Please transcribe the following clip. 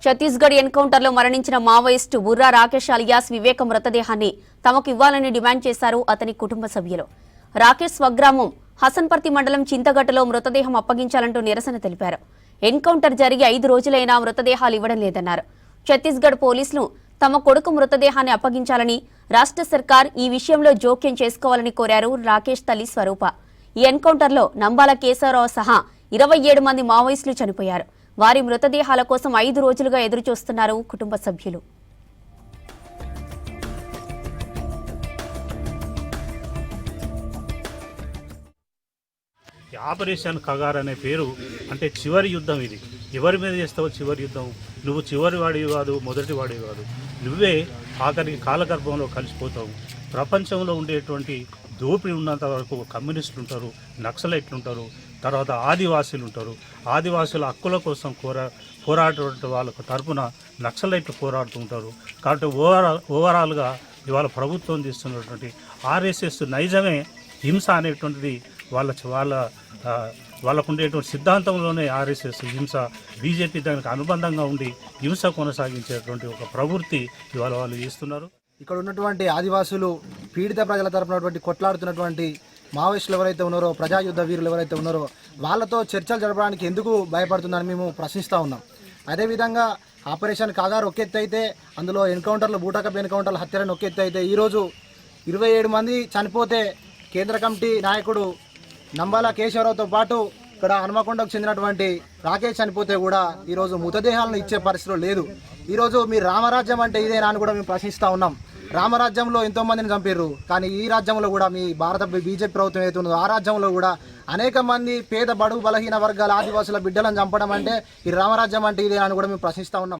ఛత్తీస్గఢ్ ఎన్కౌంటర్లో మరణించిన Maoist Borra Rakesh alias వివేక మృతదేహాన్ని తమకు ఇవ్వాలని డిమాండ్ చేశారు అతని కుటుంబ సభ్యులు. రాకేష్ స్వగ్రామం హసన్పర్తి మండలం చింతగట్టులో మృతదేహం అప్పగించాలంటూ నిరసన తెలిపారు. ఎన్కౌంటర్ జరిగి 5 రోజులైనా మృతదేహాలు ఇవ్వడం లేదన్నారు. ఛత్తీస్గఢ్ పోలీసులు తమ కొడుకు మృతదేహాన్ని అప్పగించాలని, రాష్ట్ర సర్కార్ ఈ విషయంలో జోక్యం చేసుకోవాలని కోరారు రాకేష్ తల్లి స్వరూప. ఈ ఎన్కౌంటర్లో నంబాల కేశవరావు సహా 27 మంది మావోయిస్టులు చనిపోయారు. వారి మృతదేహాల కోసం 5 రోజులుగా ఎదురుచూస్తున్నారు కుటుంబ సభ్యులు. ఆపరేషన్ కగార్ అనే పేరు అంటే చివరి యుద్ధం. ఇది ఎవరి మీద చేస్తావో చివరి యుద్ధం. నువ్వు చివరి వాడివి కాదు, మొదటి వాడివి కాదు. నువ్వే ఆఖరికి కాలగర్భంలో కలిసిపోతావు. ప్రపంచంలో ఉండేటువంటి దోపిడీ ఉన్నంత వరకు కమ్యూనిస్టులు ఉంటారు, నక్సలైట్లు ఉంటారు, తర్వాత ఆదివాసీలు ఉంటారు. ఆదివాసుల హక్కుల కోసం పోరాడే వాళ్ళకు తరపున నక్సలైట్లు పోరాడుతూ ఉంటారు. కాబట్టి ఓవరాల్గా ఇవాళ ప్రభుత్వం తీస్తున్నటువంటి ఆర్ఎస్ఎస్ నైజమే హింస అనేటువంటిది వాళ్ళకు ఉండేటువంటి సిద్ధాంతంలోనే ఆర్ఎస్ఎస్ హింస, బీజేపీ దానికి అనుబంధంగా ఉండి హింస కొనసాగించేటువంటి ఒక ప్రవృత్తి ఇవాళ వాళ్ళు చేస్తున్నారు. ఇక్కడ ఉన్నటువంటి ఆదివాసులు పీడిత ప్రజల తరపునటువంటి కొట్లాడుతున్నటువంటి మావోయిస్టులు ఎవరైతే ఉన్నారో, ప్రజాయుద్ధ వీరులు ఎవరైతే ఉన్నారో వాళ్ళతో చర్చలు జరపడానికి ఎందుకు భయపడుతుందని మేము ప్రశ్నిస్తూ ఉన్నాం. అదేవిధంగా ఆపరేషన్ కాగార్ ఒక ఎత్తు అయితే, అందులో ఎన్కౌంటర్లు, బూటకప్ ఎన్కౌంటర్లు, హత్యలను ఒక ఎత్తు అయితే, ఈరోజు 27 మంది చనిపోతే కేంద్ర కమిటీ నాయకుడు నంబాల కేశవరావుతో పాటు ఇక్కడ హనుమకొండకు చెందినటువంటి రాకేష్ చనిపోతే కూడా ఈరోజు మృతదేహాలను ఇచ్చే పరిస్థితిలో లేదు. ఈరోజు మీ రామరాజ్యం అంటే ఇదేనా అని కూడా మేము ప్రశ్నిస్తూ ఉన్నాం. రామరాజ్యంలో ఎంతోమందిని చంపారు, కానీ ఈ రాజ్యంలో కూడా మీ భారత బీజేపీ ప్రభుత్వం ఏదైతే ఉందో ఆ రాజ్యంలో కూడా అనేక మంది పేద బడుగు బలహీన వర్గాల ఆదివాసుల బిడ్డలను చంపడం అంటే ఈ రామరాజ్యం అంటే ఇదేనా అని కూడా మేము ప్రశ్నిస్తూ ఉన్నాం.